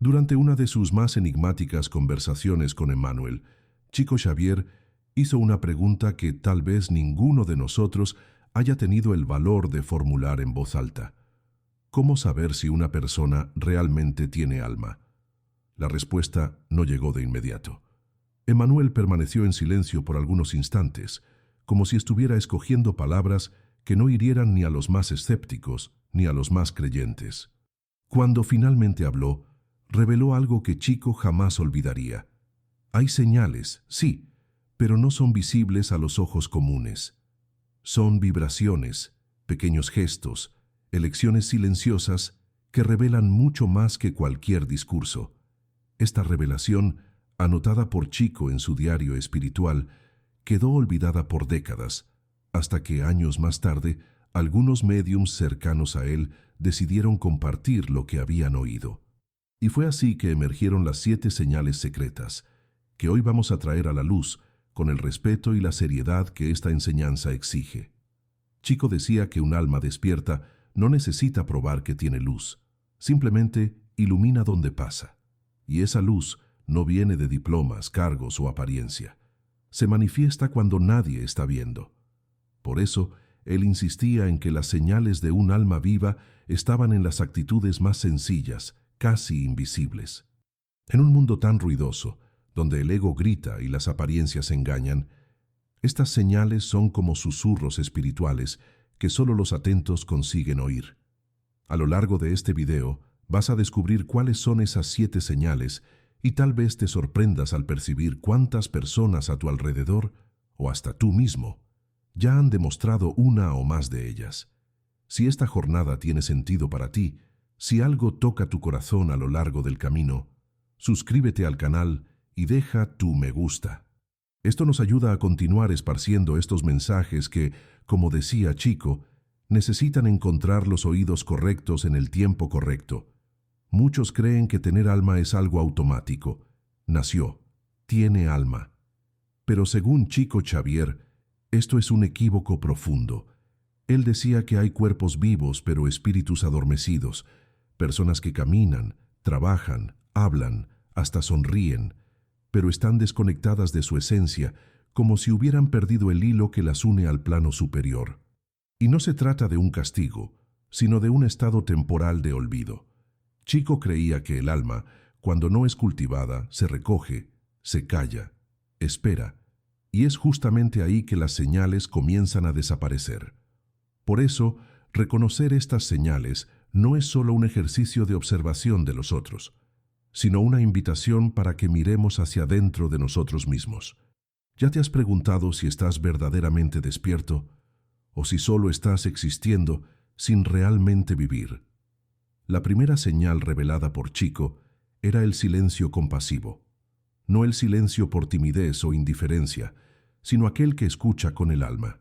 Durante una de sus más enigmáticas conversaciones con Emmanuel, Chico Xavier hizo una pregunta que tal vez ninguno de nosotros haya tenido el valor de formular en voz alta. ¿Cómo saber si una persona realmente tiene alma? La respuesta no llegó de inmediato. Emmanuel permaneció en silencio por algunos instantes, como si estuviera escogiendo palabras que no hirieran ni a los más escépticos ni a los más creyentes. Cuando finalmente habló, reveló algo que Chico jamás olvidaría. Hay señales, sí, pero no son visibles a los ojos comunes. Son vibraciones, pequeños gestos, elecciones silenciosas que revelan mucho más que cualquier discurso. Esta revelación, anotada por Chico en su diario espiritual, quedó olvidada por décadas, hasta que años más tarde, algunos médiums cercanos a él decidieron compartir lo que habían oído. Y fue así que emergieron las 7 señales secretas, que hoy vamos a traer a la luz con el respeto y la seriedad que esta enseñanza exige. Chico decía que un alma despierta no necesita probar que tiene luz, simplemente ilumina donde pasa. Y esa luz no viene de diplomas, cargos o apariencia. Se manifiesta cuando nadie está viendo. Por eso, él insistía en que las señales de un alma viva estaban en las actitudes más sencillas, casi invisibles. En un mundo tan ruidoso, donde el ego grita y las apariencias engañan, estas señales son como susurros espirituales que solo los atentos consiguen oír. A lo largo de este video vas a descubrir cuáles son esas 7 señales y tal vez te sorprendas al percibir cuántas personas a tu alrededor, o hasta tú mismo, ya han demostrado una o más de ellas. Si esta jornada tiene sentido para ti, si algo toca tu corazón a lo largo del camino, suscríbete al canal y deja tu me gusta. Esto nos ayuda a continuar esparciendo estos mensajes que, como decía Chico, necesitan encontrar los oídos correctos en el tiempo correcto. Muchos creen que tener alma es algo automático. Nació, tiene alma. Pero según Chico Xavier, esto es un equívoco profundo. Él decía que hay cuerpos vivos pero espíritus adormecidos, personas que caminan, trabajan, hablan, hasta sonríen, pero están desconectadas de su esencia, como si hubieran perdido el hilo que las une al plano superior. Y no se trata de un castigo, sino de un estado temporal de olvido. Chico creía que el alma, cuando no es cultivada, se recoge, se calla, espera, y es justamente ahí que las señales comienzan a desaparecer. Por eso, reconocer estas señales no es solo un ejercicio de observación de los otros, sino una invitación para que miremos hacia dentro de nosotros mismos. ¿Ya te has preguntado si estás verdaderamente despierto o si solo estás existiendo sin realmente vivir? La primera señal revelada por Chico era el silencio compasivo, no el silencio por timidez o indiferencia, sino aquel que escucha con el alma.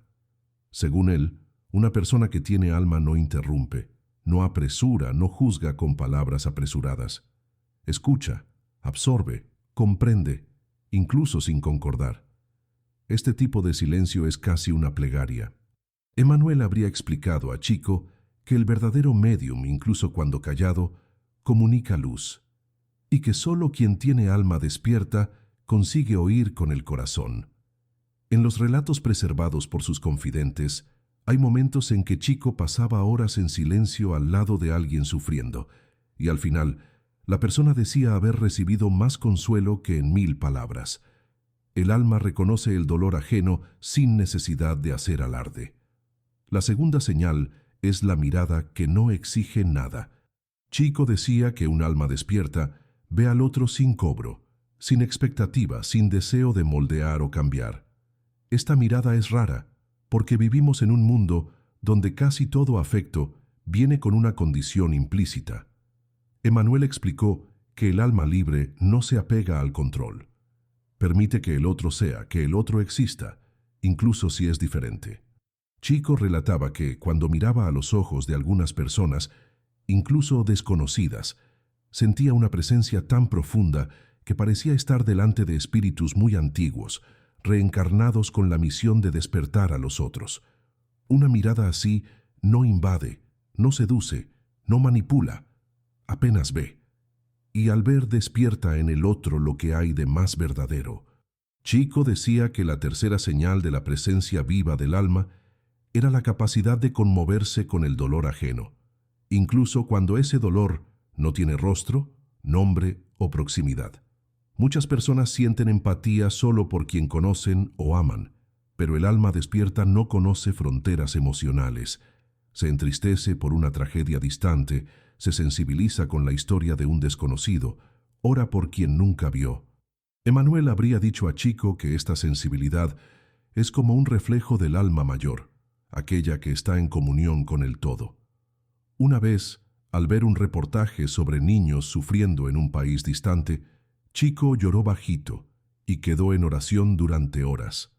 Según él, una persona que tiene alma no interrumpe, no apresura, no juzga con palabras apresuradas. Escucha, absorbe, comprende, incluso sin concordar. Este tipo de silencio es casi una plegaria. Emmanuel habría explicado a Chico que el verdadero médium, incluso cuando callado, comunica luz, y que solo quien tiene alma despierta consigue oír con el corazón. En los relatos preservados por sus confidentes, hay momentos en que Chico pasaba horas en silencio al lado de alguien sufriendo, y al final, la persona decía haber recibido más consuelo que en 1000 palabras. El alma reconoce el dolor ajeno sin necesidad de hacer alarde. La segunda señal es la mirada que no exige nada. Chico decía que un alma despierta ve al otro sin cobro, sin expectativa, sin deseo de moldear o cambiar. Esta mirada es rara, porque vivimos en un mundo donde casi todo afecto viene con una condición implícita. Emmanuel explicó que el alma libre no se apega al control. Permite que el otro sea, que el otro exista, incluso si es diferente. Chico relataba que cuando miraba a los ojos de algunas personas, incluso desconocidas, sentía una presencia tan profunda que parecía estar delante de espíritus muy antiguos, reencarnados con la misión de despertar a los otros. Una mirada así no invade, no seduce, no manipula, apenas ve. y al ver despierta en el otro lo que hay de más verdadero. Chico decía que la tercera señal de la presencia viva del alma era la capacidad de conmoverse con el dolor ajeno, incluso cuando ese dolor no tiene rostro, nombre o proximidad. Muchas personas sienten empatía solo por quien conocen o aman, pero el alma despierta no conoce fronteras emocionales. Se entristece por una tragedia distante, se sensibiliza con la historia de un desconocido, ora por quien nunca vio. Emmanuel habría dicho a Chico que esta sensibilidad es como un reflejo del alma mayor, aquella que está en comunión con el todo. Una vez, al ver un reportaje sobre niños sufriendo en un país distante, Chico lloró bajito y quedó en oración durante horas.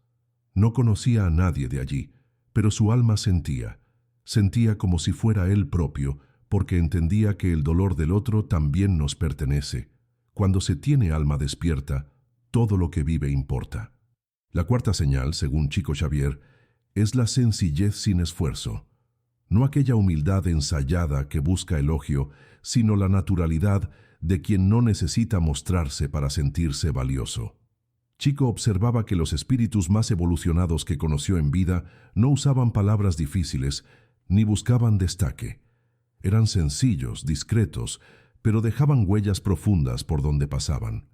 No conocía a nadie de allí, pero su alma sentía como si fuera él propio, porque entendía que el dolor del otro también nos pertenece. Cuando se tiene alma despierta, todo lo que vive importa. La cuarta señal, según Chico Xavier, es la sencillez sin esfuerzo. No aquella humildad ensayada que busca elogio, sino la naturalidad de quien no necesita mostrarse para sentirse valioso. Chico observaba que los espíritus más evolucionados que conoció en vida no usaban palabras difíciles ni buscaban destaque. Eran sencillos, discretos, pero dejaban huellas profundas por donde pasaban.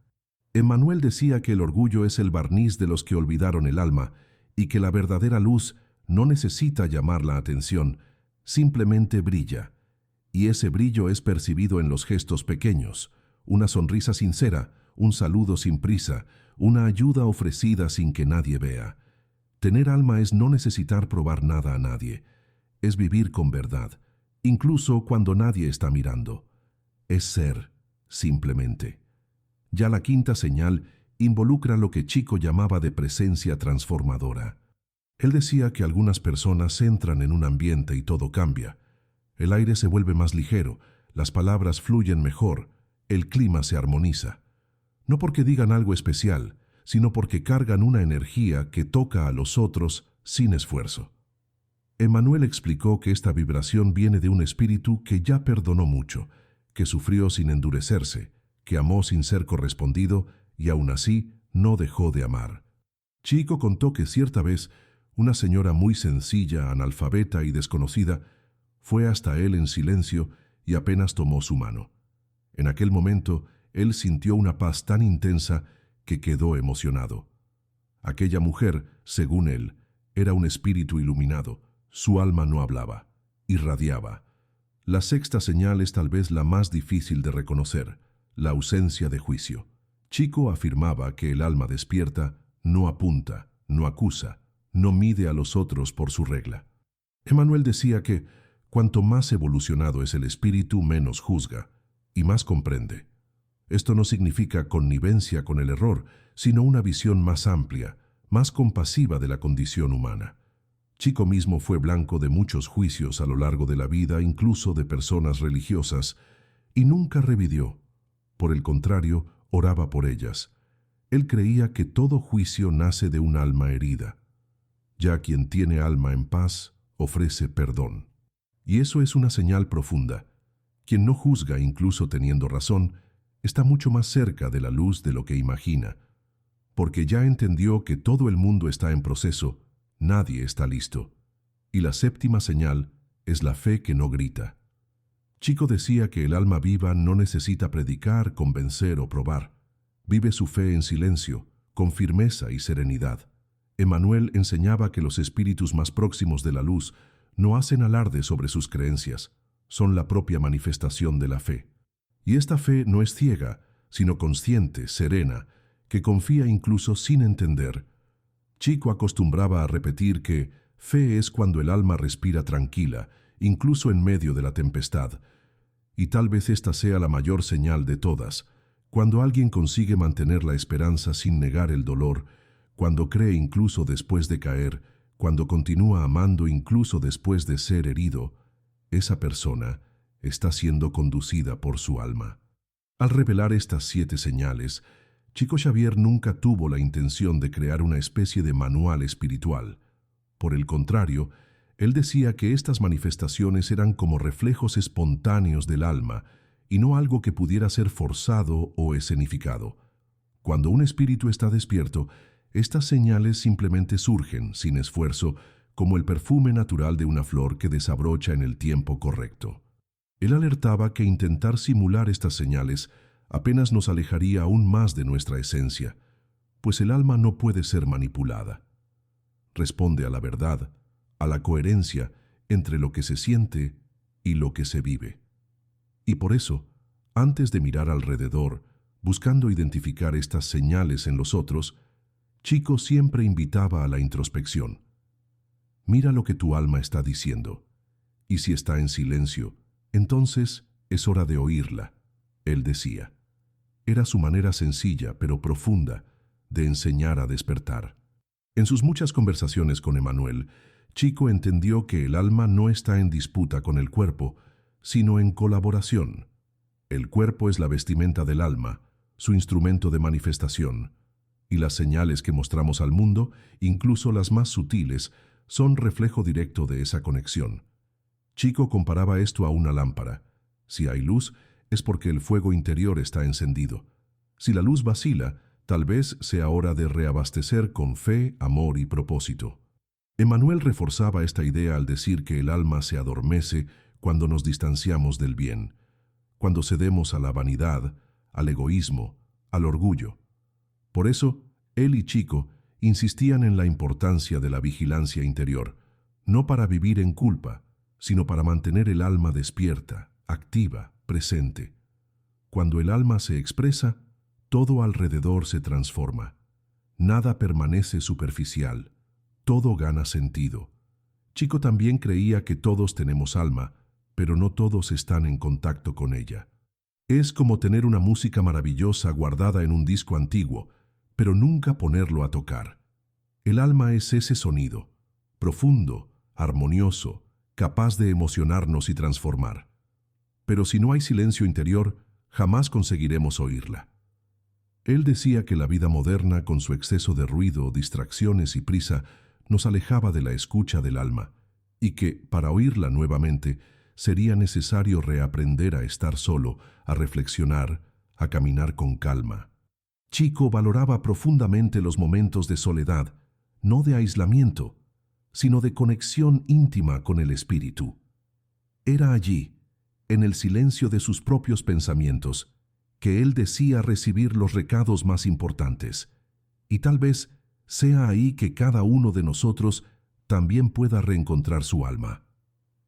Emmanuel decía que el orgullo es el barniz de los que olvidaron el alma y que la verdadera luz no necesita llamar la atención, simplemente brilla. Y ese brillo es percibido en los gestos pequeños, una sonrisa sincera, un saludo sin prisa, una ayuda ofrecida sin que nadie vea. Tener alma es no necesitar probar nada a nadie. Es vivir con verdad, incluso cuando nadie está mirando. Es ser, simplemente. Ya la quinta señal involucra lo que Chico llamaba de presencia transformadora. Él decía que algunas personas entran en un ambiente y todo cambia. El aire se vuelve más ligero, las palabras fluyen mejor, el clima se armoniza. No porque digan algo especial, sino porque cargan una energía que toca a los otros sin esfuerzo. Emmanuel explicó que esta vibración viene de un espíritu que ya perdonó mucho, que sufrió sin endurecerse, que amó sin ser correspondido y aún así no dejó de amar. Chico contó que cierta vez una señora muy sencilla, analfabeta y desconocida fue hasta él en silencio y apenas tomó su mano. En aquel momento, él sintió una paz tan intensa que quedó emocionado. Aquella mujer, según él, era un espíritu iluminado. Su alma no hablaba, irradiaba. La sexta señal es tal vez la más difícil de reconocer, la ausencia de juicio. Chico afirmaba que el alma despierta no apunta, no acusa, no mide a los otros por su regla. Emmanuel decía que cuanto más evolucionado es el espíritu, menos juzga y más comprende. Esto no significa connivencia con el error, sino una visión más amplia, más compasiva de la condición humana. Chico mismo fue blanco de muchos juicios a lo largo de la vida, incluso de personas religiosas, y nunca revidió. Por el contrario, oraba por ellas. Él creía que todo juicio nace de un alma herida. Ya quien tiene alma en paz, ofrece perdón. Y eso es una señal profunda. Quien no juzga, incluso teniendo razón, está mucho más cerca de la luz de lo que imagina, porque ya entendió que todo el mundo está en proceso, nadie está listo. Y la séptima señal es la fe que no grita. Chico decía que el alma viva no necesita predicar, convencer o probar. Vive su fe en silencio, con firmeza y serenidad. Emmanuel enseñaba que los espíritus más próximos de la luz no hacen alarde sobre sus creencias, son la propia manifestación de la fe. Y esta fe no es ciega, sino consciente, serena, que confía incluso sin entender. Chico acostumbraba a repetir que fe es cuando el alma respira tranquila, incluso en medio de la tempestad. Y tal vez esta sea la mayor señal de todas, cuando alguien consigue mantener la esperanza sin negar el dolor, cuando cree incluso después de caer, cuando continúa amando incluso después de ser herido, esa persona está siendo conducida por su alma. Al revelar estas 7 señales, Chico Xavier nunca tuvo la intención de crear una especie de manual espiritual. Por el contrario, él decía que estas manifestaciones eran como reflejos espontáneos del alma y no algo que pudiera ser forzado o escenificado. Cuando un espíritu está despierto, estas señales simplemente surgen, sin esfuerzo, como el perfume natural de una flor que desabrocha en el tiempo correcto. Él alertaba que intentar simular estas señales apenas nos alejaría aún más de nuestra esencia, pues el alma no puede ser manipulada. Responde a la verdad, a la coherencia entre lo que se siente y lo que se vive. Y por eso, antes de mirar alrededor, buscando identificar estas señales en los otros, Chico siempre invitaba a la introspección. Mira lo que tu alma está diciendo, y si está en silencio, entonces es hora de oírla, él decía. Era su manera sencilla, pero profunda, de enseñar a despertar. En sus muchas conversaciones con Emmanuel, Chico entendió que el alma no está en disputa con el cuerpo, sino en colaboración. El cuerpo es la vestimenta del alma, su instrumento de manifestación, y las señales que mostramos al mundo, incluso las más sutiles, son reflejo directo de esa conexión. Chico comparaba esto a una lámpara. Si hay luz, es porque el fuego interior está encendido. Si la luz vacila, tal vez sea hora de reabastecer con fe, amor y propósito. Emmanuel reforzaba esta idea al decir que el alma se adormece cuando nos distanciamos del bien, cuando cedemos a la vanidad, al egoísmo, al orgullo. Por eso, él y Chico insistían en la importancia de la vigilancia interior, no para vivir en culpa, sino para mantener el alma despierta, activa, presente. Cuando el alma se expresa, todo alrededor se transforma. Nada permanece superficial, todo gana sentido. Chico también creía que todos tenemos alma, pero no todos están en contacto con ella. Es como tener una música maravillosa guardada en un disco antiguo, pero nunca ponerlo a tocar. El alma es ese sonido, profundo, armonioso, capaz de emocionarnos y transformar. Pero si no hay silencio interior, jamás conseguiremos oírla. Él decía que la vida moderna, con su exceso de ruido, distracciones y prisa, nos alejaba de la escucha del alma, y que, para oírla nuevamente, sería necesario reaprender a estar solo, a reflexionar, a caminar con calma. Chico valoraba profundamente los momentos de soledad, no de aislamiento, sino de conexión íntima con el espíritu. Era allí, en el silencio de sus propios pensamientos, que él decía recibir los recados más importantes, y tal vez sea ahí que cada uno de nosotros también pueda reencontrar su alma.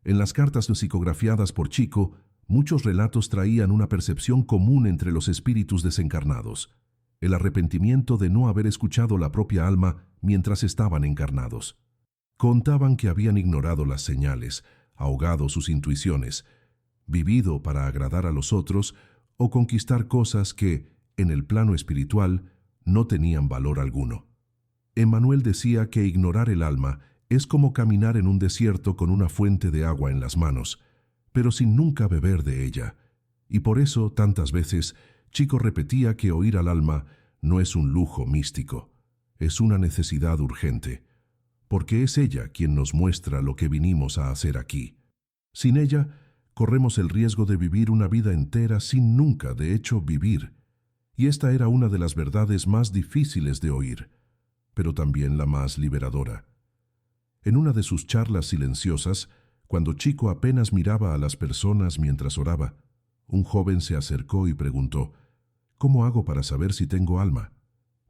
En las cartas psicografiadas por Chico, muchos relatos traían una percepción común entre los espíritus desencarnados: el arrepentimiento de no haber escuchado la propia alma mientras estaban encarnados. Contaban que habían ignorado las señales, ahogado sus intuiciones, vivido para agradar a los otros o conquistar cosas que, en el plano espiritual, no tenían valor alguno. Emmanuel decía que ignorar el alma es como caminar en un desierto con una fuente de agua en las manos, pero sin nunca beber de ella. Y por eso, tantas veces, Chico repetía que oír al alma no es un lujo místico, es una necesidad urgente, porque es ella quien nos muestra lo que vinimos a hacer aquí. Sin ella, corremos el riesgo de vivir una vida entera sin nunca, de hecho, vivir. Y esta era una de las verdades más difíciles de oír, pero también la más liberadora. En una de sus charlas silenciosas, cuando Chico apenas miraba a las personas mientras oraba, un joven se acercó y preguntó: ¿Cómo hago para saber si tengo alma?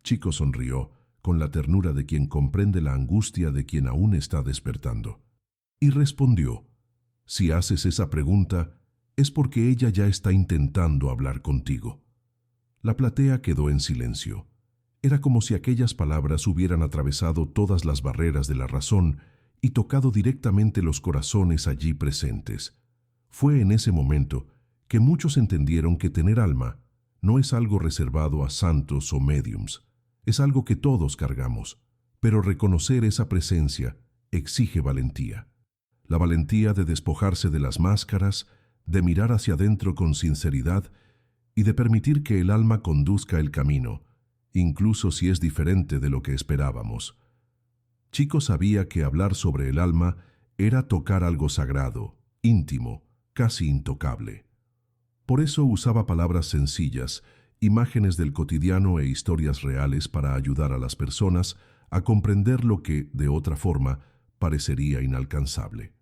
Chico sonrió, con la ternura de quien comprende la angustia de quien aún está despertando. Y respondió: si haces esa pregunta, es porque ella ya está intentando hablar contigo. La platea quedó en silencio. Era como si aquellas palabras hubieran atravesado todas las barreras de la razón y tocado directamente los corazones allí presentes. Fue en ese momento que muchos entendieron que tener alma no es algo reservado a santos o médiums, es algo que todos cargamos, pero reconocer esa presencia exige valentía. La valentía de despojarse de las máscaras, de mirar hacia adentro con sinceridad y de permitir que el alma conduzca el camino, incluso si es diferente de lo que esperábamos. Chico sabía que hablar sobre el alma era tocar algo sagrado, íntimo, casi intocable. Por eso usaba palabras sencillas, imágenes del cotidiano e historias reales para ayudar a las personas a comprender lo que, de otra forma, parecería inalcanzable.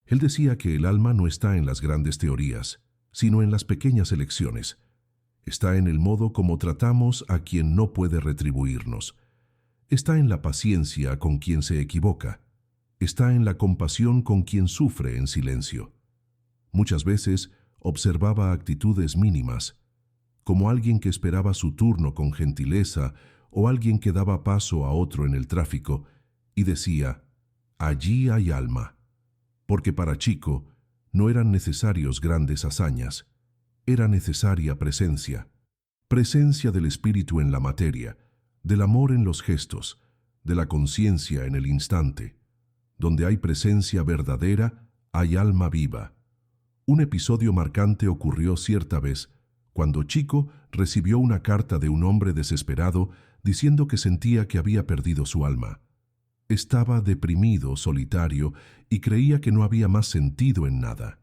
Él decía que el alma no está en las grandes teorías, sino en las pequeñas elecciones. Está en el modo como tratamos a quien no puede retribuirnos. Está en la paciencia con quien se equivoca. Está en la compasión con quien sufre en silencio. Muchas veces observaba actitudes mínimas, como alguien que esperaba su turno con gentileza o alguien que daba paso a otro en el tráfico, y decía, allí hay alma, porque para Chico no eran necesarios grandes hazañas, era necesaria presencia, presencia del espíritu en la materia, del amor en los gestos, de la conciencia en el instante. Donde hay presencia verdadera, hay alma viva. Un episodio marcante ocurrió cierta vez, cuando Chico recibió una carta de un hombre desesperado diciendo que sentía que había perdido su alma. Estaba deprimido, solitario, y creía que no había más sentido en nada.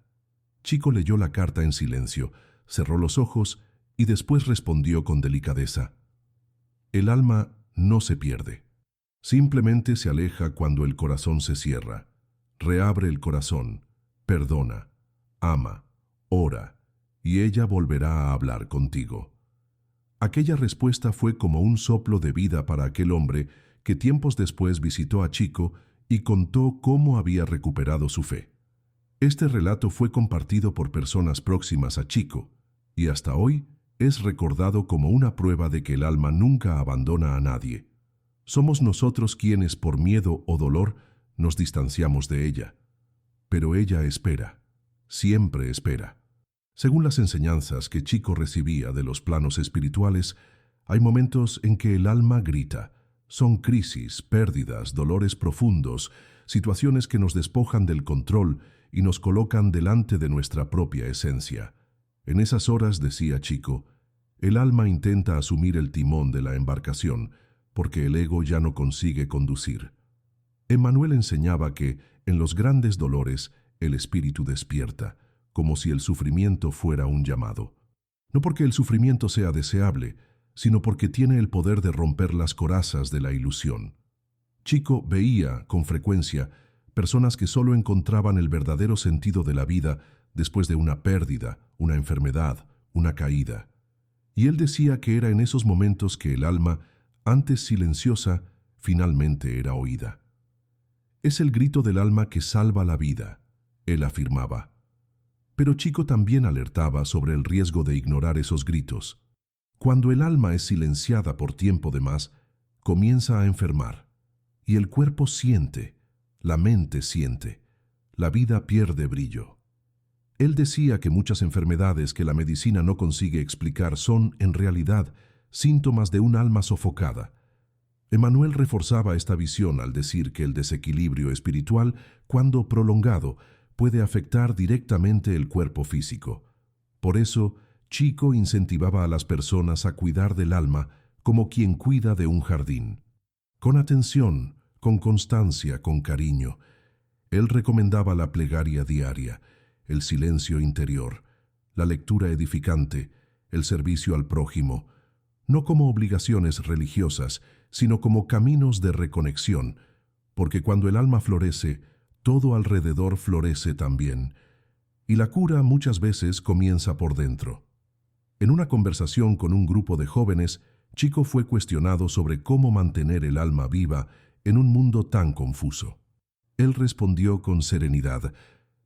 Chico leyó la carta en silencio, cerró los ojos y después respondió con delicadeza. El alma no se pierde. Simplemente se aleja cuando el corazón se cierra. Reabre el corazón, perdona, ama, ora, y ella volverá a hablar contigo. Aquella respuesta fue como un soplo de vida para aquel hombre que tiempos después visitó a Chico y contó cómo había recuperado su fe. Este relato fue compartido por personas próximas a Chico y hasta hoy es recordado como una prueba de que el alma nunca abandona a nadie. Somos nosotros quienes, por miedo o dolor, nos distanciamos de ella. Pero ella espera, siempre espera. Según las enseñanzas que Chico recibía de los planos espirituales, hay momentos en que el alma grita. Son crisis, pérdidas, dolores profundos, situaciones que nos despojan del control y nos colocan delante de nuestra propia esencia. En esas horas, decía Chico, el alma intenta asumir el timón de la embarcación, porque el ego ya no consigue conducir. Emmanuel enseñaba que, en los grandes dolores, el espíritu despierta, como si el sufrimiento fuera un llamado. No porque el sufrimiento sea deseable, sino porque tiene el poder de romper las corazas de la ilusión. Chico veía, con frecuencia, personas que solo encontraban el verdadero sentido de la vida después de una pérdida, una enfermedad, una caída. Y él decía que era en esos momentos que el alma, antes silenciosa, finalmente era oída. Es el grito del alma que salva la vida, él afirmaba. Pero Chico también alertaba sobre el riesgo de ignorar esos gritos. Cuando el alma es silenciada por tiempo de más, comienza a enfermar. Y el cuerpo siente, la mente siente, la vida pierde brillo. Él decía que muchas enfermedades que la medicina no consigue explicar son, en realidad, síntomas de un alma sofocada. Emmanuel reforzaba esta visión al decir que el desequilibrio espiritual, cuando prolongado, puede afectar directamente el cuerpo físico. Por eso, Chico incentivaba a las personas a cuidar del alma como quien cuida de un jardín. Con atención, con constancia, con cariño. Él recomendaba la plegaria diaria, el silencio interior, la lectura edificante, el servicio al prójimo, no como obligaciones religiosas, sino como caminos de reconexión, porque cuando el alma florece, todo alrededor florece también, y la cura muchas veces comienza por dentro. En una conversación con un grupo de jóvenes, Chico fue cuestionado sobre cómo mantener el alma viva en un mundo tan confuso. Él respondió con serenidad,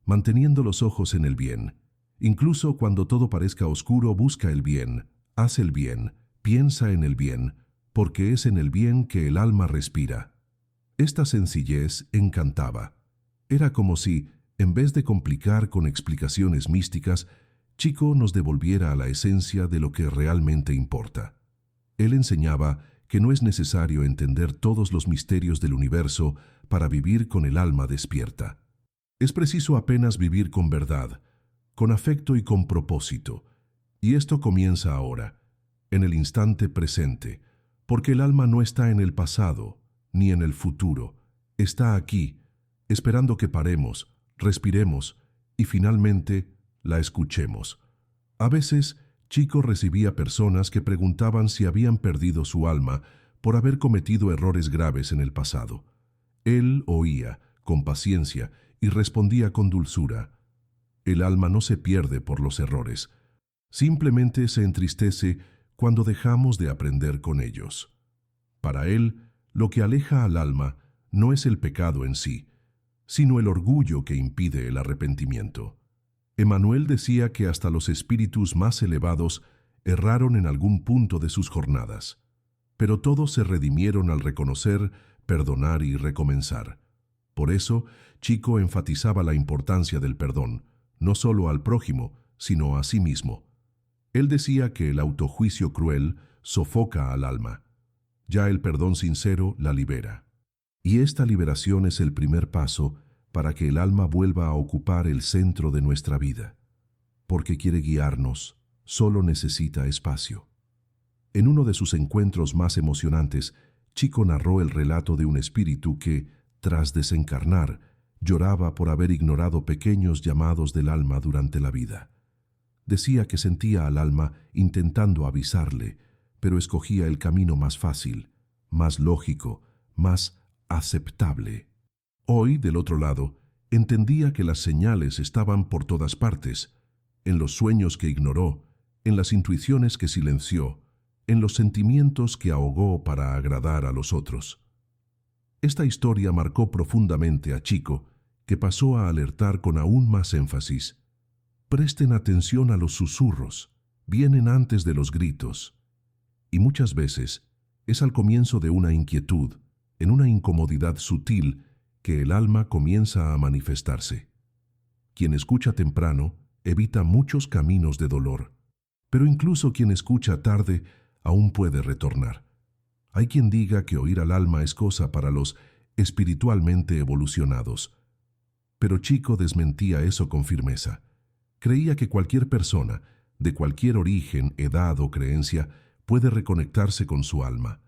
manteniendo los ojos en el bien. Incluso cuando todo parezca oscuro, busca el bien, haz el bien, piensa en el bien, porque es en el bien que el alma respira. Esta sencillez encantaba. Era como si, en vez de complicar con explicaciones místicas, Chico nos devolviera a la esencia de lo que realmente importa. Él enseñaba que no es necesario entender todos los misterios del universo para vivir con el alma despierta. Es preciso apenas vivir con verdad, con afecto y con propósito. Y esto comienza ahora, en el instante presente, porque el alma no está en el pasado, ni en el futuro, está aquí, esperando que paremos, respiremos y finalmente la escuchemos. A veces, Chico recibía personas que preguntaban si habían perdido su alma por haber cometido errores graves en el pasado. Él oía, con paciencia, y respondía con dulzura. El alma no se pierde por los errores, simplemente se entristece cuando dejamos de aprender con ellos. Para él, lo que aleja al alma no es el pecado en sí, sino el orgullo que impide el arrepentimiento. Emmanuel decía que hasta los espíritus más elevados erraron en algún punto de sus jornadas, pero todos se redimieron al reconocer, perdonar y recomenzar. Por eso, Chico enfatizaba la importancia del perdón, no solo al prójimo, sino a sí mismo. Él decía que el autojuicio cruel sofoca al alma. Ya el perdón sincero la libera. Y esta liberación es el primer paso para que el alma vuelva a ocupar el centro de nuestra vida. Porque quiere guiarnos, solo necesita espacio. En uno de sus encuentros más emocionantes, Chico narró el relato de un espíritu que, tras desencarnar, lloraba por haber ignorado pequeños llamados del alma durante la vida. Decía que sentía al alma intentando avisarle, pero escogía el camino más fácil, más lógico, más aceptable. Hoy, del otro lado, entendía que las señales estaban por todas partes, en los sueños que ignoró, en las intuiciones que silenció, en los sentimientos que ahogó para agradar a los otros. Esta historia marcó profundamente a Chico, que pasó a alertar con aún más énfasis. Presten atención a los susurros, vienen antes de los gritos. Y muchas veces es al comienzo de una inquietud, en una incomodidad sutil, que el alma comienza a manifestarse. Quien escucha temprano evita muchos caminos de dolor, pero incluso quien escucha tarde aún puede retornar. Hay quien diga que oír al alma es cosa para los espiritualmente evolucionados, pero Chico desmentía eso con firmeza. Creía que cualquier persona, de cualquier origen, edad o creencia, puede reconectarse con su alma.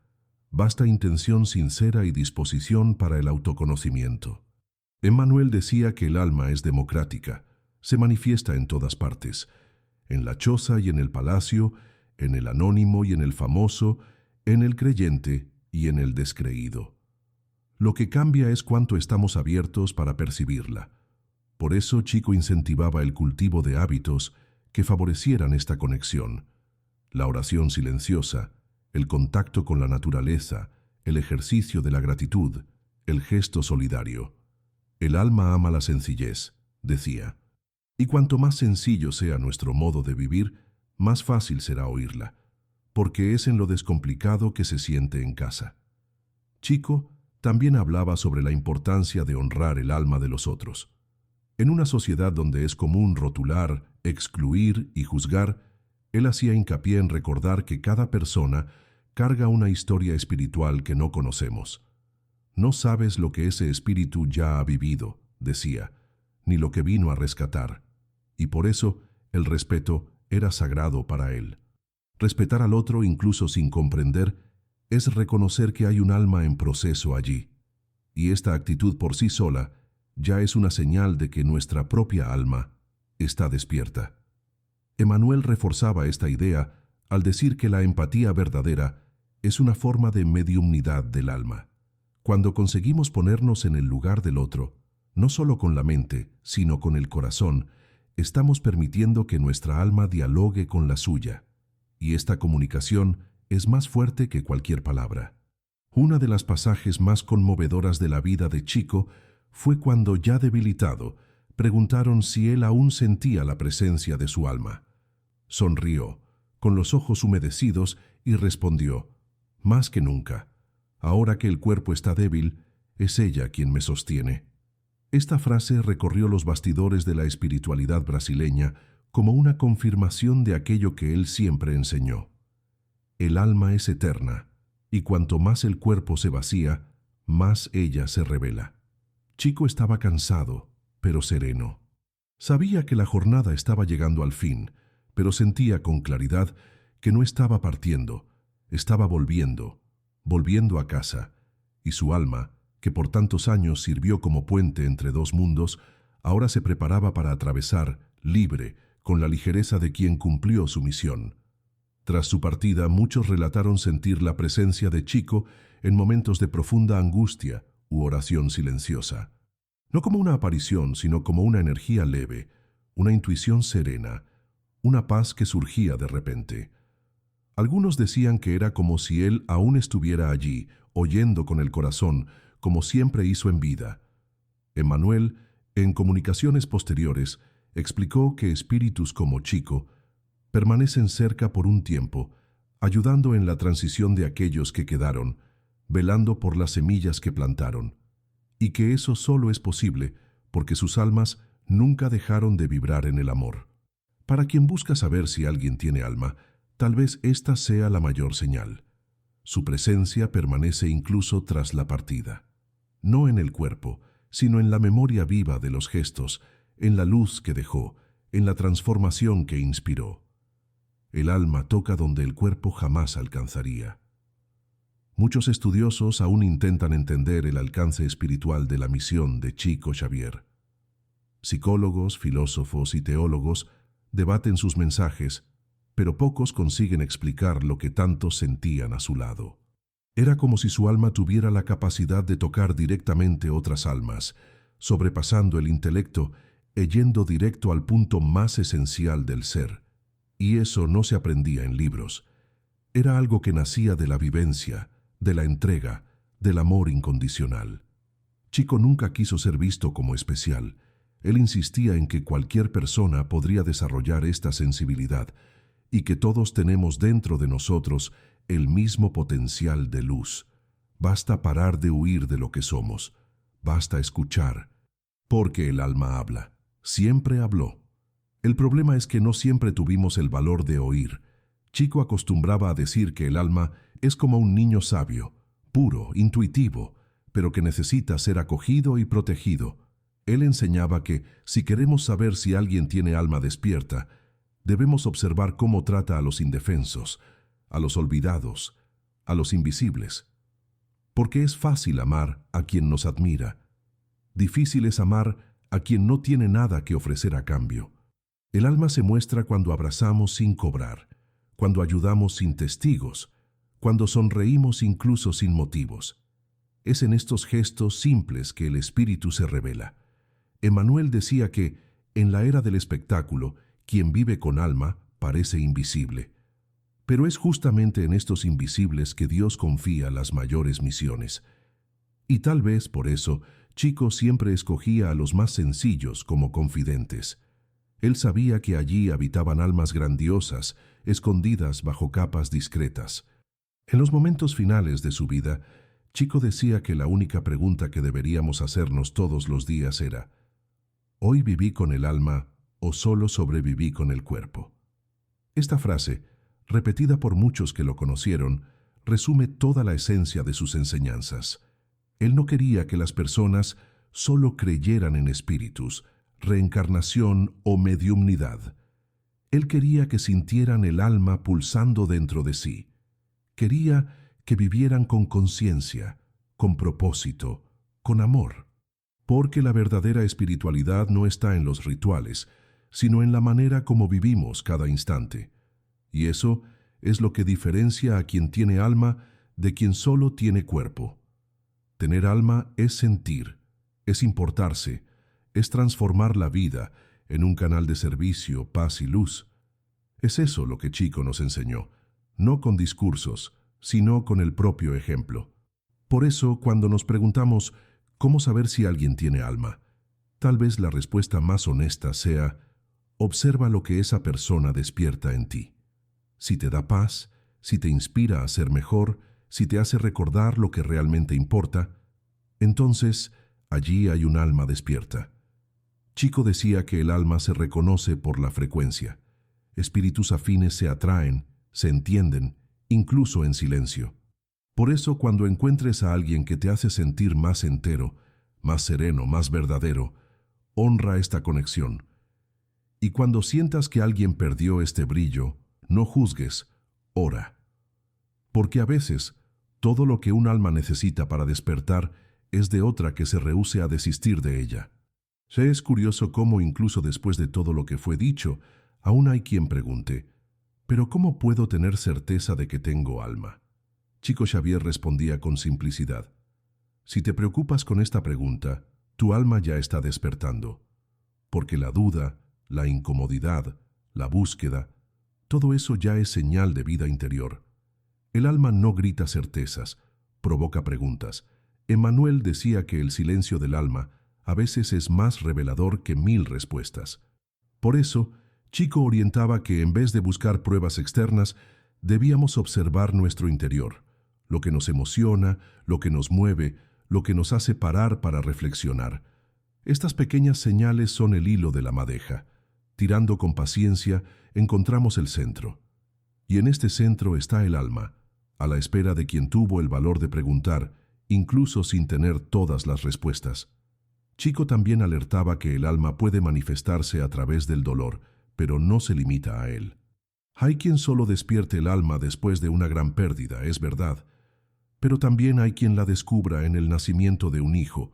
Basta intención sincera y disposición para el autoconocimiento. Emmanuel decía que el alma es democrática, se manifiesta en todas partes, en la choza y en el palacio, en el anónimo y en el famoso, en el creyente y en el descreído. Lo que cambia es cuánto estamos abiertos para percibirla. Por eso Chico incentivaba el cultivo de hábitos que favorecieran esta conexión. La oración silenciosa, el contacto con la naturaleza, el ejercicio de la gratitud, el gesto solidario. El alma ama la sencillez, decía, y cuanto más sencillo sea nuestro modo de vivir, más fácil será oírla, porque es en lo descomplicado que se siente en casa. Chico también hablaba sobre la importancia de honrar el alma de los otros. En una sociedad donde es común rotular, excluir y juzgar, él hacía hincapié en recordar que cada persona carga una historia espiritual que no conocemos. No sabes lo que ese espíritu ya ha vivido, decía, ni lo que vino a rescatar. Y por eso el respeto era sagrado para él. Respetar al otro incluso sin comprender es reconocer que hay un alma en proceso allí. Y esta actitud por sí sola ya es una señal de que nuestra propia alma está despierta. Emmanuel reforzaba esta idea al decir que la empatía verdadera es una forma de mediumnidad del alma. Cuando conseguimos ponernos en el lugar del otro, no solo con la mente, sino con el corazón, estamos permitiendo que nuestra alma dialogue con la suya, y esta comunicación es más fuerte que cualquier palabra. Una de las pasajes más conmovedoras de la vida de Chico fue cuando, ya debilitado, preguntaron si él aún sentía la presencia de su alma. Sonrió, con los ojos humedecidos, y respondió, «Más que nunca. Ahora que el cuerpo está débil, es ella quien me sostiene». Esta frase recorrió los bastidores de la espiritualidad brasileña como una confirmación de aquello que él siempre enseñó. El alma es eterna, y cuanto más el cuerpo se vacía, más ella se revela. Chico estaba cansado, pero sereno. Sabía que la jornada estaba llegando al fin, pero sentía con claridad que no estaba partiendo, estaba volviendo a casa, y su alma, que por tantos años sirvió como puente entre dos mundos, ahora se preparaba para atravesar, libre, con la ligereza de quien cumplió su misión. Tras su partida, muchos relataron sentir la presencia de Chico en momentos de profunda angustia u oración silenciosa. No como una aparición, sino como una energía leve, una intuición serena, una paz que surgía de repente. Algunos decían que era como si él aún estuviera allí, oyendo con el corazón, como siempre hizo en vida. Emmanuel, en comunicaciones posteriores, explicó que espíritus como Chico permanecen cerca por un tiempo, ayudando en la transición de aquellos que quedaron, velando por las semillas que plantaron, y que eso solo es posible porque sus almas nunca dejaron de vibrar en el amor. Para quien busca saber si alguien tiene alma, tal vez esta sea la mayor señal. Su presencia permanece incluso tras la partida, no en el cuerpo, sino en la memoria viva de los gestos, en la luz que dejó, en la transformación que inspiró. El alma toca donde el cuerpo jamás alcanzaría. Muchos estudiosos aún intentan entender el alcance espiritual de la misión de Chico Xavier. Psicólogos, filósofos y teólogos debaten sus mensajes, pero pocos consiguen explicar lo que tantos sentían a su lado. Era como si su alma tuviera la capacidad de tocar directamente otras almas, sobrepasando el intelecto e yendo directo al punto más esencial del ser. Y eso no se aprendía en libros. Era algo que nacía de la vivencia, de la entrega, del amor incondicional. Chico nunca quiso ser visto como especial. Él insistía en que cualquier persona podría desarrollar esta sensibilidad y que todos tenemos dentro de nosotros el mismo potencial de luz. Basta parar de huir de lo que somos. Basta escuchar. Porque el alma habla. Siempre habló. El problema es que no siempre tuvimos el valor de oír. Chico acostumbraba a decir que el alma es como un niño sabio, puro, intuitivo, pero que necesita ser acogido y protegido. Él enseñaba que, si queremos saber si alguien tiene alma despierta, debemos observar cómo trata a los indefensos, a los olvidados, a los invisibles. Porque es fácil amar a quien nos admira. Difícil es amar a quien no tiene nada que ofrecer a cambio. El alma se muestra cuando abrazamos sin cobrar, cuando ayudamos sin testigos, cuando sonreímos incluso sin motivos. Es en estos gestos simples que el espíritu se revela. Emmanuel decía que, en la era del espectáculo, quien vive con alma parece invisible. Pero es justamente en estos invisibles que Dios confía las mayores misiones. Y tal vez por eso, Chico siempre escogía a los más sencillos como confidentes. Él sabía que allí habitaban almas grandiosas, escondidas bajo capas discretas. En los momentos finales de su vida, Chico decía que la única pregunta que deberíamos hacernos todos los días era: ¿hoy viví con el alma o solo sobreviví con el cuerpo? Esta frase, repetida por muchos que lo conocieron, resume toda la esencia de sus enseñanzas. Él no quería que las personas solo creyeran en espíritus, reencarnación o mediumnidad. Él quería que sintieran el alma pulsando dentro de sí. Quería que vivieran con conciencia, con propósito, con amor. Porque la verdadera espiritualidad no está en los rituales, sino en la manera como vivimos cada instante. Y eso es lo que diferencia a quien tiene alma de quien solo tiene cuerpo. Tener alma es sentir, es importarse, es transformar la vida en un canal de servicio, paz y luz. Es eso lo que Chico nos enseñó, no con discursos, sino con el propio ejemplo. Por eso, cuando nos preguntamos ¿cómo saber si alguien tiene alma?, tal vez la respuesta más honesta sea: observa lo que esa persona despierta en ti. Si te da paz, si te inspira a ser mejor, si te hace recordar lo que realmente importa, entonces allí hay un alma despierta. Chico decía que el alma se reconoce por la frecuencia. Espíritus afines se atraen, se entienden, incluso en silencio. Por eso, cuando encuentres a alguien que te hace sentir más entero, más sereno, más verdadero, honra esta conexión. Y cuando sientas que alguien perdió este brillo, no juzgues, ora. Porque a veces, todo lo que un alma necesita para despertar es de otra que se rehúse a desistir de ella. Es curioso cómo, incluso después de todo lo que fue dicho, Aún hay quien pregunte, ¿pero cómo puedo tener certeza de que tengo alma? Chico Xavier respondía con simplicidad. Si te preocupas con esta pregunta, tu alma ya está despertando, porque la duda, la incomodidad, la búsqueda, todo eso ya es señal de vida interior. El alma no grita certezas, provoca preguntas. Emmanuel decía que el silencio del alma a veces es más revelador que 1000 respuestas. Por eso, Chico orientaba que en vez de buscar pruebas externas, debíamos observar nuestro interior, lo que nos emociona, lo que nos mueve, lo que nos hace parar para reflexionar. Estas pequeñas señales son el hilo de la madeja. Tirando con paciencia, encontramos el centro. Y en este centro está el alma, a la espera de quien tuvo el valor de preguntar, incluso sin tener todas las respuestas. Chico también alertaba que el alma puede manifestarse a través del dolor, pero no se limita a él. Hay quien solo despierte el alma después de una gran pérdida, es verdad, pero también hay quien la descubra en el nacimiento de un hijo,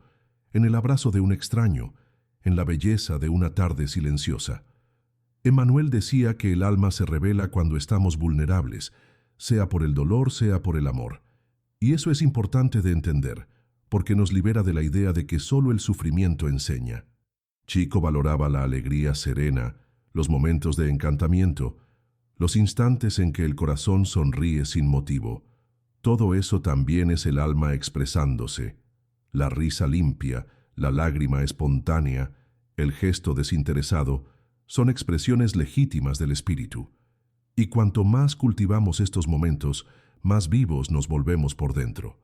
en el abrazo de un extraño, en la belleza de una tarde silenciosa. Emmanuel decía que el alma se revela cuando estamos vulnerables, sea por el dolor, sea por el amor. Y eso es importante de entender, porque nos libera de la idea de que solo el sufrimiento enseña. Chico valoraba la alegría serena, los momentos de encantamiento, los instantes en que el corazón sonríe sin motivo. Todo eso también es el alma expresándose. La risa limpia, la lágrima espontánea, el gesto desinteresado, son expresiones legítimas del espíritu. Y cuanto más cultivamos estos momentos, más vivos nos volvemos por dentro.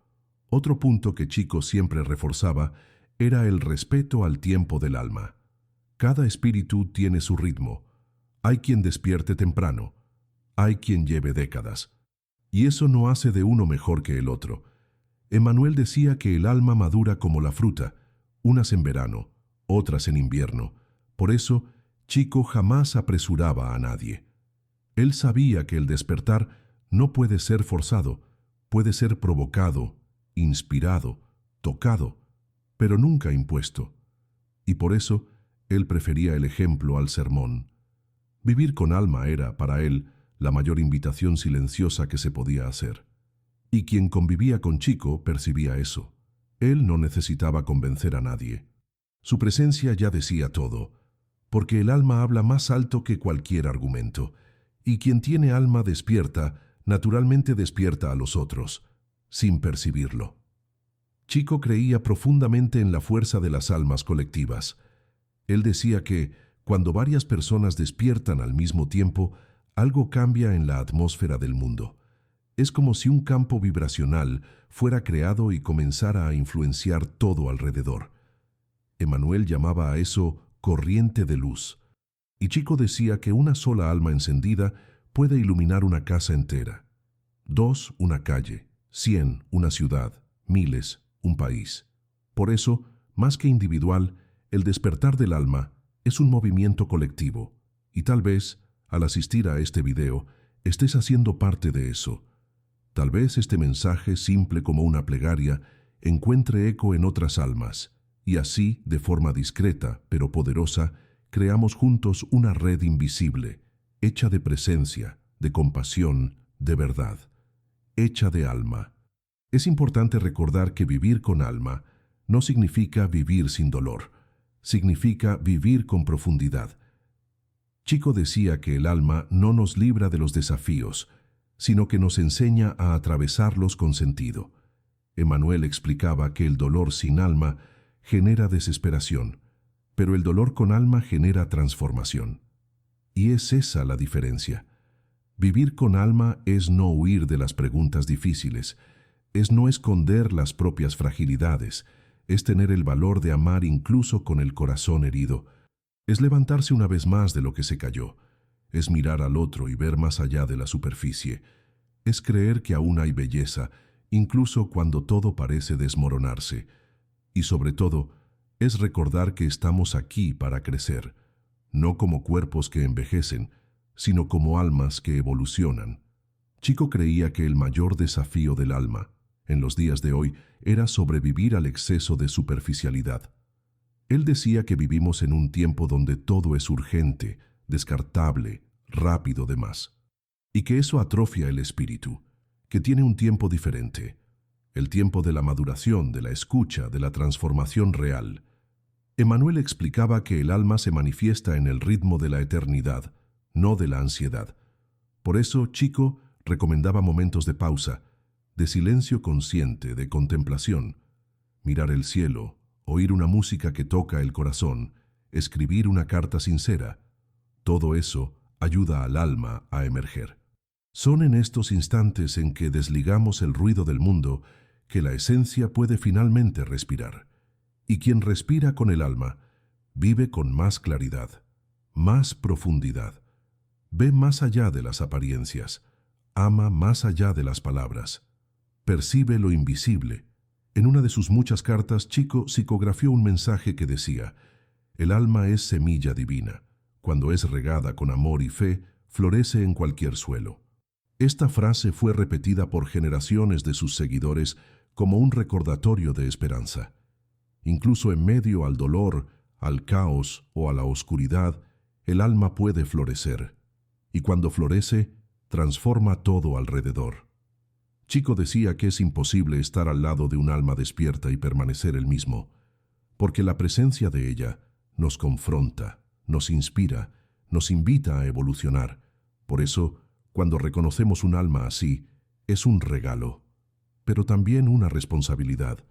Otro punto que Chico siempre reforzaba era el respeto al tiempo del alma. Cada espíritu tiene su ritmo. Hay quien despierte temprano, hay quien lleve décadas. Y eso no hace de uno mejor que el otro. Emmanuel decía que el alma madura como la fruta, unas en verano, otras en invierno. Por eso, Chico jamás apresuraba a nadie. Él sabía que el despertar no puede ser forzado, puede ser provocado, inspirado, tocado, pero nunca impuesto. Y por eso, él prefería el ejemplo al sermón. Vivir con alma era, para él, la mayor invitación silenciosa que se podía hacer. Y quien convivía con Chico percibía eso. Él no necesitaba convencer a nadie. Su presencia ya decía todo, porque el alma habla más alto que cualquier argumento, y quien tiene alma despierta, naturalmente despierta a los otros, sin percibirlo. Chico creía profundamente en la fuerza de las almas colectivas. Él decía que, cuando varias personas despiertan al mismo tiempo, algo cambia en la atmósfera del mundo. Es como si un campo vibracional fuera creado y comenzara a influenciar todo alrededor. Emmanuel llamaba a eso corriente de luz. Y Chico decía que una sola alma encendida puede iluminar una casa entera. 2, una calle. 100, una ciudad. 1000, un país. Por eso, más que individual, el despertar del alma es un movimiento colectivo. Y tal vez, al asistir a este video, estés haciendo parte de eso. Tal vez este mensaje, simple como una plegaria, encuentre eco en otras almas, y así, de forma discreta pero poderosa, creamos juntos una red invisible, hecha de presencia, de compasión, de verdad, hecha de alma. Es importante recordar que vivir con alma no significa vivir sin dolor, significa vivir con profundidad. Chico decía que el alma no nos libra de los desafíos, sino que nos enseña a atravesarlos con sentido. Emmanuel explicaba que el dolor sin alma genera desesperación, pero el dolor con alma genera transformación. Y es esa la diferencia. Vivir con alma es no huir de las preguntas difíciles, es no esconder las propias fragilidades, es tener el valor de amar incluso con el corazón herido, es levantarse una vez más de lo que se cayó, es mirar al otro y ver más allá de la superficie, es creer que aún hay belleza, incluso cuando todo parece desmoronarse, y sobre todo, es recordar que estamos aquí para crecer, no como cuerpos que envejecen, sino como almas que evolucionan. Chico creía que el mayor desafío del alma, en los días de hoy, era sobrevivir al exceso de superficialidad. Él decía que vivimos en un tiempo donde todo es urgente, descartable, rápido de más. Y que eso atrofia el espíritu, que tiene un tiempo diferente, el tiempo de la maduración, de la escucha, de la transformación real. Emmanuel explicaba que el alma se manifiesta en el ritmo de la eternidad, no de la ansiedad. Por eso, Chico recomendaba momentos de pausa, de silencio consciente, de contemplación, mirar el cielo, oír una música que toca el corazón, escribir una carta sincera. Todo eso ayuda al alma a emerger. Son en estos instantes en que desligamos el ruido del mundo que la esencia puede finalmente respirar. Y quien respira con el alma vive con más claridad, más profundidad, ve más allá de las apariencias, ama más allá de las palabras, percibe lo invisible. En una de sus muchas cartas, Chico psicografió un mensaje que decía: el alma es semilla divina. Cuando es regada con amor y fe, florece en cualquier suelo. Esta frase fue repetida por generaciones de sus seguidores como un recordatorio de esperanza. Incluso en medio al dolor, al caos o a la oscuridad, el alma puede florecer. Y cuando florece, transforma todo alrededor. Chico decía que es imposible estar al lado de un alma despierta y permanecer el mismo, porque la presencia de ella nos confronta, nos inspira, nos invita a evolucionar. Por eso, cuando reconocemos un alma así, es un regalo, pero también una responsabilidad.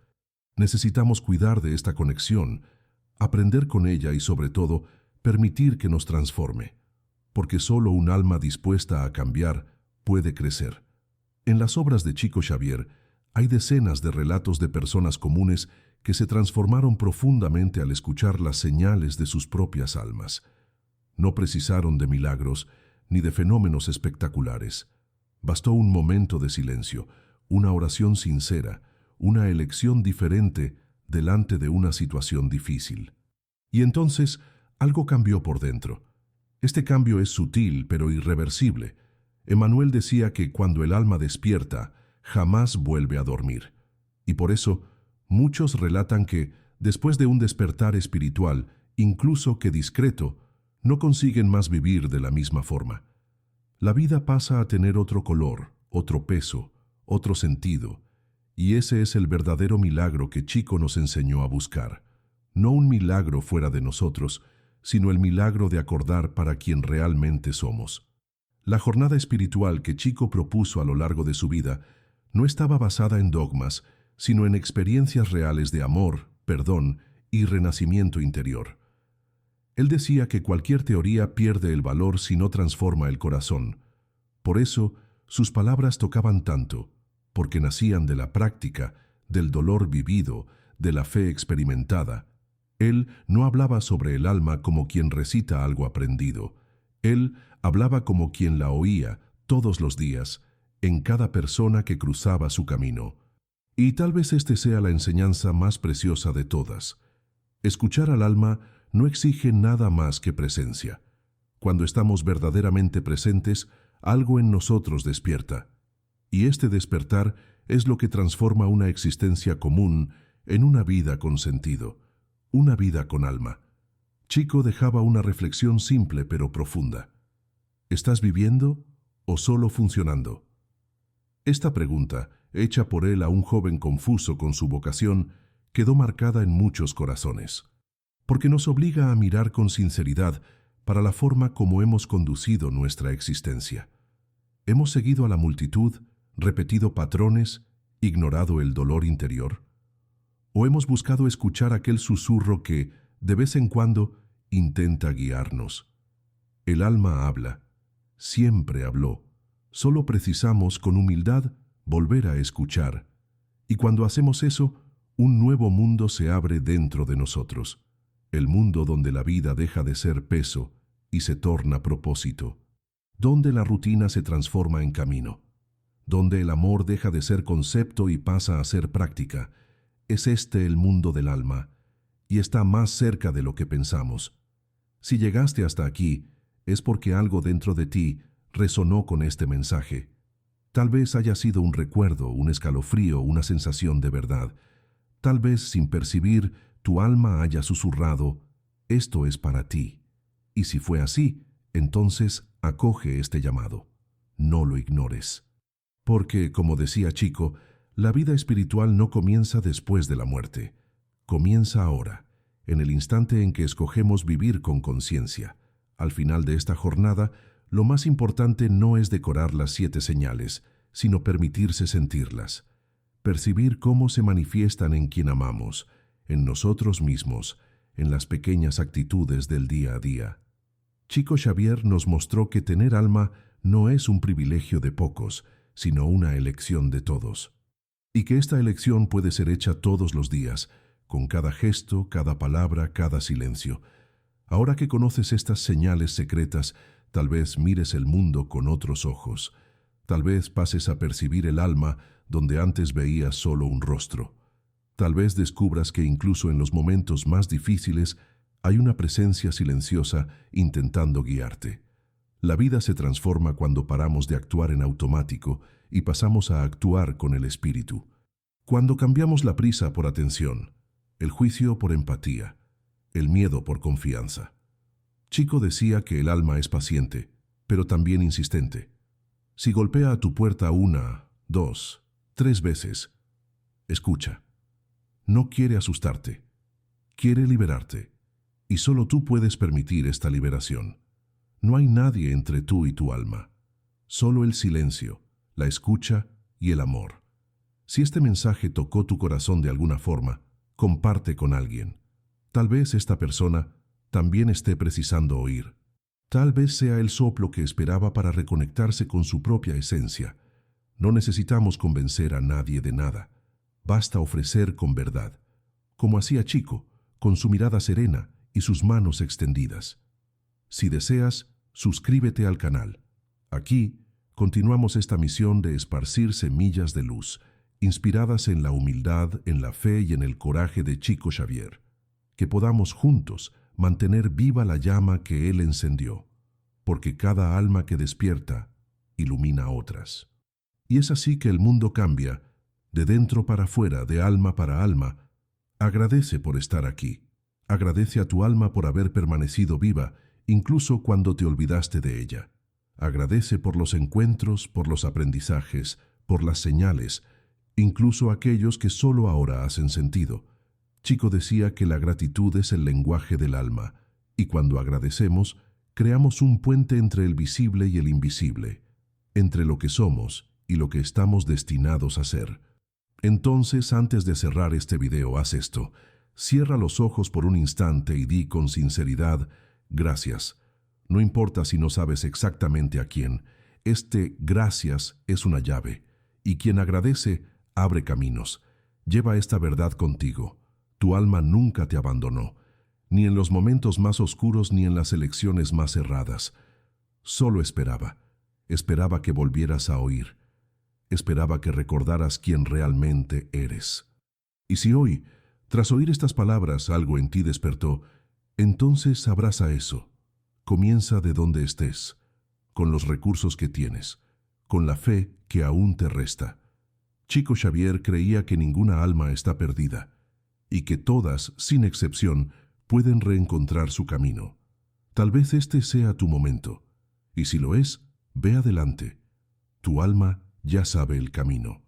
Necesitamos cuidar de esta conexión, aprender con ella y, sobre todo, permitir que nos transforme, porque solo un alma dispuesta a cambiar puede crecer. En las obras de Chico Xavier hay decenas de relatos de personas comunes que se transformaron profundamente al escuchar las señales de sus propias almas. No precisaron de milagros ni de fenómenos espectaculares. Bastó un momento de silencio, una oración sincera, una elección diferente delante de una situación difícil. Y entonces algo cambió por dentro. Este cambio es sutil pero irreversible. Emmanuel decía que cuando el alma despierta, jamás vuelve a dormir. Y por eso, muchos relatan que, después de un despertar espiritual, incluso que discreto, no consiguen más vivir de la misma forma. La vida pasa a tener otro color, otro peso, otro sentido, y ese es el verdadero milagro que Chico nos enseñó a buscar. No un milagro fuera de nosotros, sino el milagro de acordar para quien realmente somos. La jornada espiritual que Chico propuso a lo largo de su vida no estaba basada en dogmas, sino en experiencias reales de amor, perdón y renacimiento interior. Él decía que cualquier teoría pierde el valor si no transforma el corazón. Por eso, sus palabras tocaban tanto, porque nacían de la práctica, del dolor vivido, de la fe experimentada. Él no hablaba sobre el alma como quien recita algo aprendido. Él hablaba como quien la oía todos los días, en cada persona que cruzaba su camino. Y tal vez este sea la enseñanza más preciosa de todas. Escuchar al alma no exige nada más que presencia. Cuando estamos verdaderamente presentes, algo en nosotros despierta. Y este despertar es lo que transforma una existencia común en una vida con sentido, una vida con alma. Chico dejaba una reflexión simple pero profunda. ¿Estás viviendo o solo funcionando? Esta pregunta, hecha por él a un joven confuso con su vocación, quedó marcada en muchos corazones, porque nos obliga a mirar con sinceridad para la forma como hemos conducido nuestra existencia. ¿Hemos seguido a la multitud, repetido patrones, ignorado el dolor interior? ¿O hemos buscado escuchar aquel susurro que, de vez en cuando, intenta guiarnos? El alma habla, siempre habló. Solo precisamos, con humildad, volver a escuchar. Y cuando hacemos eso, un nuevo mundo se abre dentro de nosotros. El mundo donde la vida deja de ser peso y se torna propósito. Donde la rutina se transforma en camino. Donde el amor deja de ser concepto y pasa a ser práctica. Es este el mundo del alma, y está más cerca de lo que pensamos. Si llegaste hasta aquí, es porque algo dentro de ti resonó con este mensaje. Tal vez haya sido un recuerdo, un escalofrío, una sensación de verdad. Tal vez, sin percibir, tu alma haya susurrado, esto es para ti. Y si fue así, Entonces, acoge este llamado. No lo ignores. Porque, como decía Chico, la vida espiritual no comienza después de la muerte. Comienza ahora, en el instante en que escogemos vivir con conciencia. Al final de esta jornada, lo más importante no es decorar las 7 señales, sino permitirse sentirlas. Percibir cómo se manifiestan en quien amamos, en nosotros mismos, en las pequeñas actitudes del día a día. Chico Xavier nos mostró que tener alma no es un privilegio de pocos, sino una elección de todos. Y que esta elección puede ser hecha todos los días, con cada gesto, cada palabra, cada silencio. Ahora que conoces estas señales secretas, tal vez mires el mundo con otros ojos. Tal vez pases a percibir el alma donde antes veías solo un rostro. Tal vez descubras que incluso en los momentos más difíciles hay una presencia silenciosa intentando guiarte. La vida se transforma cuando paramos de actuar en automático y pasamos a actuar con el espíritu. Cuando cambiamos la prisa por atención, el juicio por empatía, el miedo por confianza. Chico decía que el alma es paciente, pero también insistente. Si golpea a tu puerta 1, 2, 3 veces, escucha. No quiere asustarte, quiere liberarte, y solo tú puedes permitir esta liberación. No hay nadie entre tú y tu alma, solo el silencio, la escucha y el amor. Si este mensaje tocó tu corazón de alguna forma, comparte con alguien. Tal vez esta persona también esté precisando oír. Tal vez sea el soplo que esperaba para reconectarse con su propia esencia. No necesitamos convencer a nadie de nada. Basta ofrecer con verdad, como hacía Chico, con su mirada serena y sus manos extendidas. Si deseas, suscríbete al canal. Aquí continuamos esta misión de esparcir semillas de luz, inspiradas en la humildad, en la fe y en el coraje de Chico Xavier. Que podamos juntos mantener viva la llama que él encendió, porque cada alma que despierta ilumina a otras. Y es así que el mundo cambia, de dentro para afuera, de alma para alma. Agradece por estar aquí. Agradece a tu alma por haber permanecido viva, incluso cuando te olvidaste de ella. Agradece por los encuentros, por los aprendizajes, por las señales, incluso aquellos que solo ahora hacen sentido. Chico decía que la gratitud es el lenguaje del alma, y cuando agradecemos, creamos un puente entre el visible y el invisible, entre lo que somos y lo que estamos destinados a ser. Entonces, antes de cerrar este video, haz esto. Cierra los ojos por un instante y di con sinceridad, gracias. No importa si no sabes exactamente a quién. Este gracias es una llave, y quien agradece, abre caminos. Lleva esta verdad contigo. Tu alma nunca te abandonó, ni en los momentos más oscuros ni en las elecciones más erradas. Solo esperaba que volvieras a oír. Esperaba que recordaras quién realmente eres. Y si hoy, tras oír estas palabras, algo en ti despertó, entonces abraza eso. Comienza de donde estés, con los recursos que tienes, con la fe que aún te resta. Chico Xavier creía que ninguna alma está perdida, y que todas, sin excepción, pueden reencontrar su camino. Tal vez este sea tu momento, y si lo es, ve adelante. Tu alma ya sabe el camino.